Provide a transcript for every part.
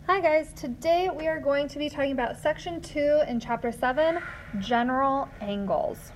Hi guys, today we are going to be talking about section 2 in chapter 7, general angles.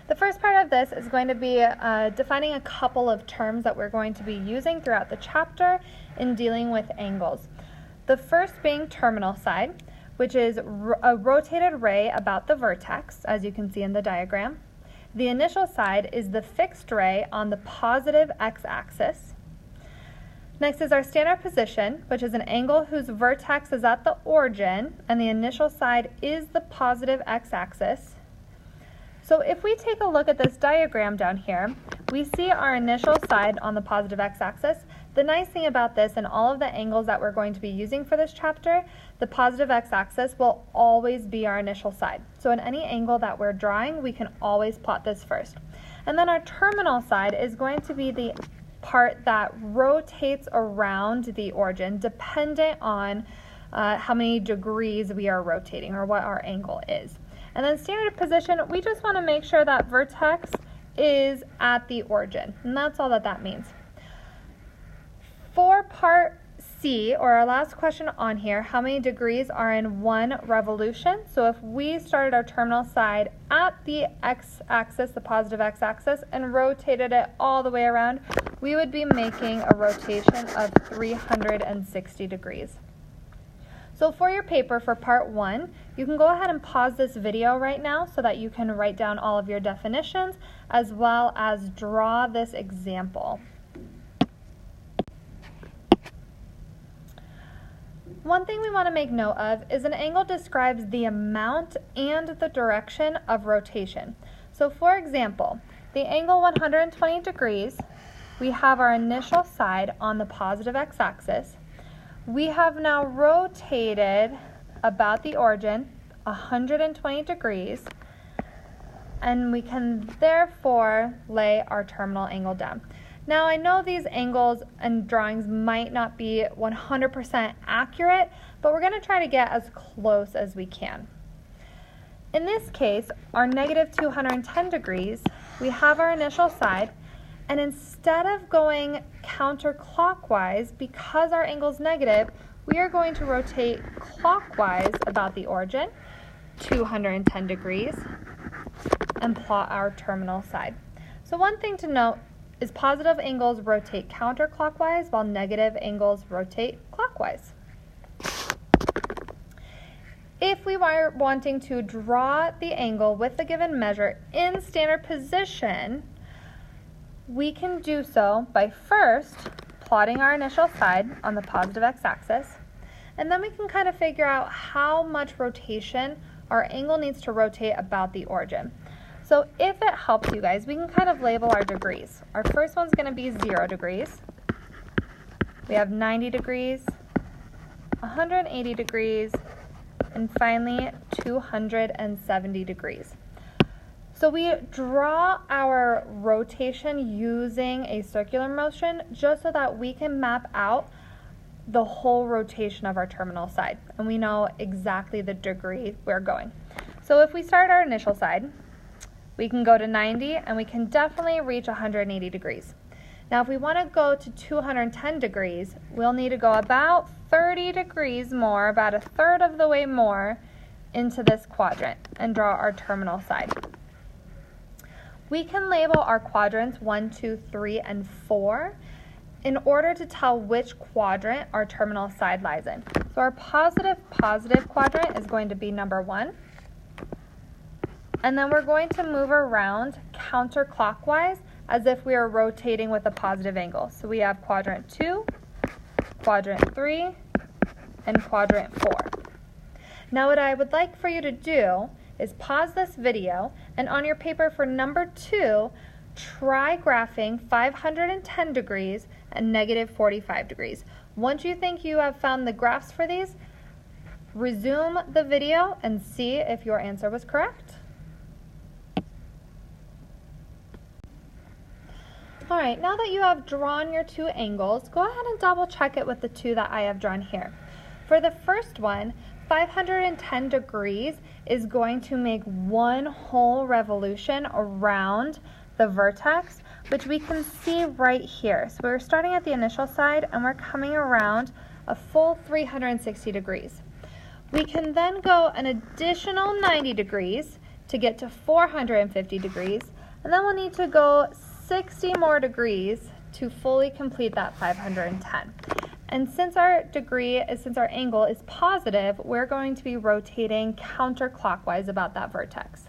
The first part of this is going to be defining a couple of terms that we're going to be using throughout the chapter in dealing with angles. The first being terminal side, which is a rotated ray about the vertex, as you can see in the diagram. The initial side is the fixed ray on the positive x-axis. Next is our standard position, which is an angle whose vertex is at the origin and the initial side is the positive x-axis. So if we take a look at this diagram down here, we see our initial side on the positive x-axis. The nice thing about this and all of the angles that we're going to be using for this chapter, the positive x-axis will always be our initial side. So in any angle that we're drawing, we can always plot this first. And then our terminal side is going to be the part that rotates around the origin dependent on how many degrees we are rotating or what our angle is. And then standard position, we just want to make sure that vertex is at the origin, and that's all that means. For part C, or our last question on here, how many degrees are in one revolution? So if we started our terminal side at the x-axis, the positive x-axis, and rotated it all the way around, we would be making a rotation of 360 degrees. So for your paper for part 1, you can go ahead and pause this video right now so that you can write down all of your definitions as well as draw this example. One thing we want to make note of is an angle describes the amount and the direction of rotation. So for example, the angle 120 degrees, we have our initial side on the positive x-axis. We have now rotated about the origin 120 degrees, and we can therefore lay our terminal angle down. Now I know these angles and drawings might not be 100% accurate, but we're going to try to get as close as we can. In this case, our negative 210 degrees, we have our initial side, and instead of going counterclockwise, because our angle is negative, we are going to rotate clockwise about the origin, 210 degrees, and plot our terminal side. So one thing to note is positive angles rotate counterclockwise while negative angles rotate clockwise. If we were wanting to draw the angle with the given measure in standard position, we can do so by first plotting our initial side on the positive x-axis, and then we can kind of figure out how much rotation our angle needs to rotate about the origin. So if it helps you guys, we can kind of label our degrees. Our first one's going to be 0 degrees. We have 90 degrees, 180 degrees, and finally 270 degrees. So we draw our rotation using a circular motion just so that we can map out the whole rotation of our terminal side, and we know exactly the degree we're going. So if we start our initial side, we can go to 90 and we can definitely reach 180 degrees. Now if we want to go to 210 degrees, we'll need to go about 30 degrees more, about a third of the way more into this quadrant and draw our terminal side. We can label our quadrants 1, 2, 3, and 4 in order to tell which quadrant our terminal side lies in. So our positive quadrant is going to be number 1. And then we're going to move around counterclockwise as if we are rotating with a positive angle. So we have quadrant 2, quadrant 3, and quadrant 4. Now what I would like for you to do is pause this video, and on your paper for number 2, try graphing 510 degrees and negative 45 degrees. Once you think you have found the graphs for these, resume the video and see if your answer was correct. Alright, now that you have drawn your two angles, go ahead and double check it with the two that I have drawn here. For the first one, 510 degrees is going to make one whole revolution around the vertex, which we can see right here. So we're starting at the initial side and we're coming around a full 360 degrees. We can then go an additional 90 degrees to get to 450 degrees, and then we'll need to go 60 more degrees to fully complete that 510. And since our angle is positive, we're going to be rotating counterclockwise about that vertex.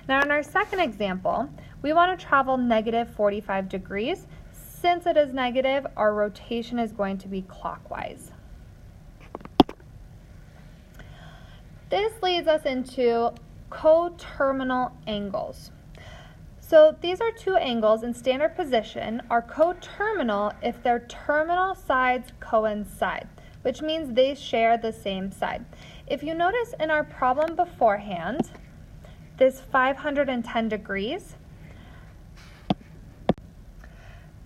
Now in our second example, we want to travel negative 45 degrees. Since it is negative, our rotation is going to be clockwise. This leads us into coterminal angles. So these are two angles in standard position are coterminal if their terminal sides coincide, which means they share the same side. If you notice in our problem beforehand, this 510 degrees,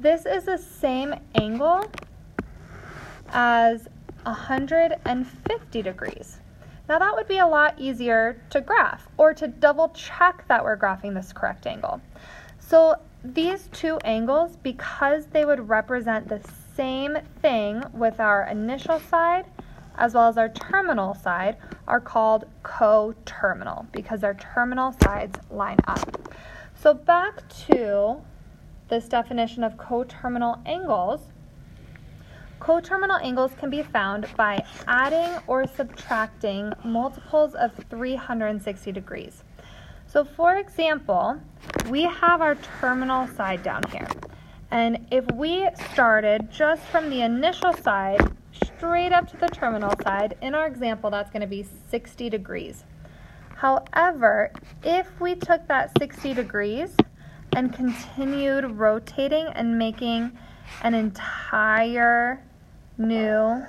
this is the same angle as 150 degrees. Now that would be a lot easier to graph or to double check that we're graphing this correct angle. So these two angles, because they would represent the same thing with our initial side as well as our terminal side, are called coterminal because their terminal sides line up. So back to this definition of coterminal angles. Coterminal angles can be found by adding or subtracting multiples of 360 degrees. So for example, we have our terminal side down here. And if we started just from the initial side straight up to the terminal side, in our example, that's going to be 60 degrees. However, if we took that 60 degrees and continued rotating and making an entire new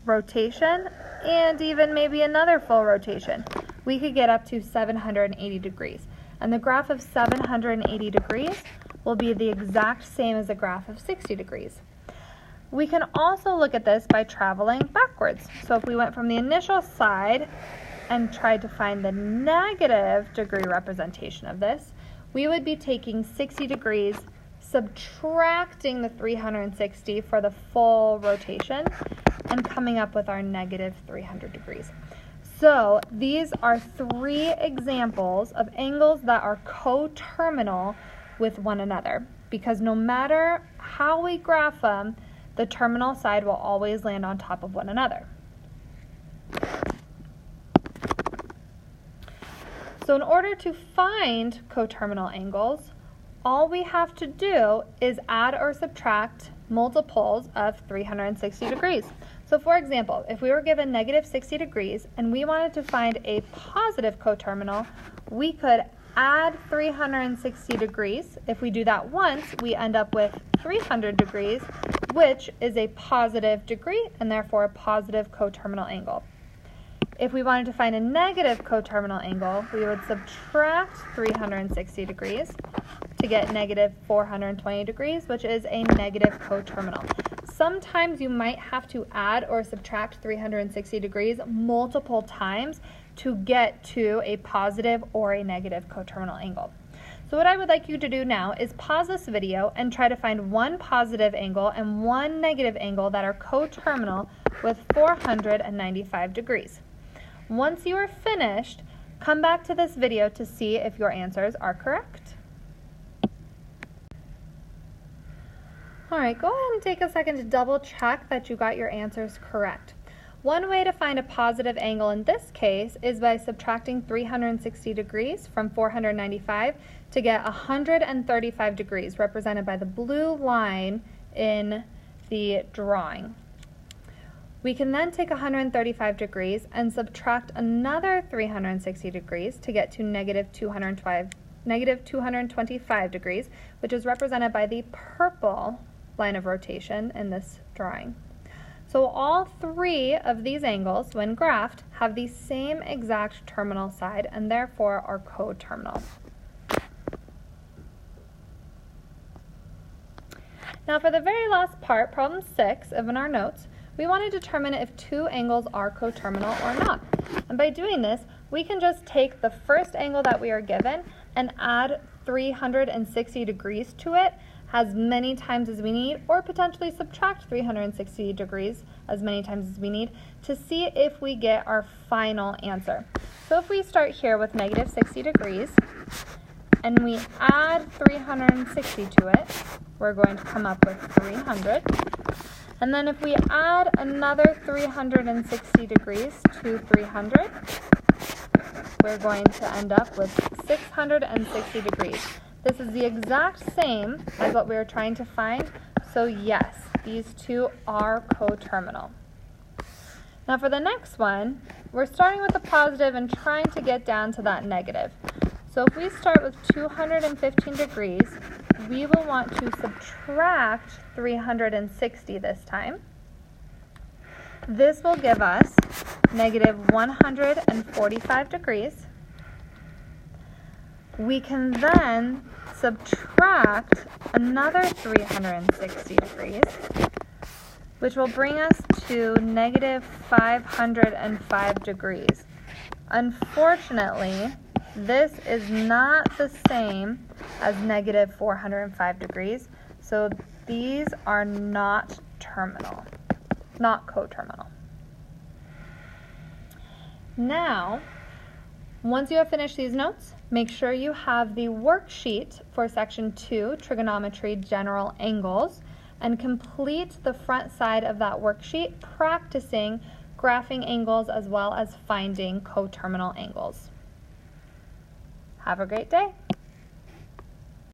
rotation and even maybe another full rotation, we could get up to 780 degrees. And the graph of 780 degrees will be the exact same as the graph of 60 degrees. We can also look at this by traveling backwards. So if we went from the initial side and tried to find the negative degree representation of this, we would be taking 60 degrees, subtracting the 360 for the full rotation, and coming up with our negative 300 degrees. So these are three examples of angles that are coterminal with one another, because no matter how we graph them, the terminal side will always land on top of one another. So in order to find coterminal angles, all we have to do is add or subtract multiples of 360 degrees. So for example, if we were given negative 60 degrees and we wanted to find a positive coterminal, we could add 360 degrees. If we do that once, we end up with 300 degrees, which is a positive degree and therefore a positive coterminal angle. If we wanted to find a negative coterminal angle, we would subtract 360 degrees to get negative 420 degrees, which is a negative coterminal. Sometimes you might have to add or subtract 360 degrees multiple times to get to a positive or a negative coterminal angle. So what I would like you to do now is pause this video and try to find one positive angle and one negative angle that are coterminal with 495 degrees. Once you are finished, come back to this video to see if your answers are correct. Alright, go ahead and take a second to double check that you got your answers correct. One way to find a positive angle in this case is by subtracting 360 degrees from 495 to get 135 degrees, represented by the blue line in the drawing. We can then take 135 degrees and subtract another 360 degrees to get to negative 225 degrees, which is represented by the purple line of rotation in this drawing. So all three of these angles, when graphed, have the same exact terminal side and therefore are coterminal. Now for the very last part, problem 6 of in our notes, we want to determine if two angles are coterminal or not. And by doing this, we can just take the first angle that we are given and add 360 degrees to it, as many times as we need, or potentially subtract 360 degrees as many times as we need to see if we get our final answer. So if we start here with negative 60 degrees and we add 360 to it, we're going to come up with 300. And then if we add another 360 degrees to 300, we're going to end up with 660 degrees. This is the exact same as what we were trying to find, so yes, these two are coterminal. Now for the next one, we're starting with a positive and trying to get down to that negative. So if we start with 215 degrees, we will want to subtract 360 this time. This will give us negative 145 degrees. We can then subtract another 360 degrees, which will bring us to negative 505 degrees. Unfortunately, this is not the same as negative 405 degrees, so these are not terminal, not coterminal. Now, once you have finished these notes, make sure you have the worksheet for Section 2, Trigonometry General Angles, and complete the front side of that worksheet practicing graphing angles as well as finding coterminal angles. Have a great day.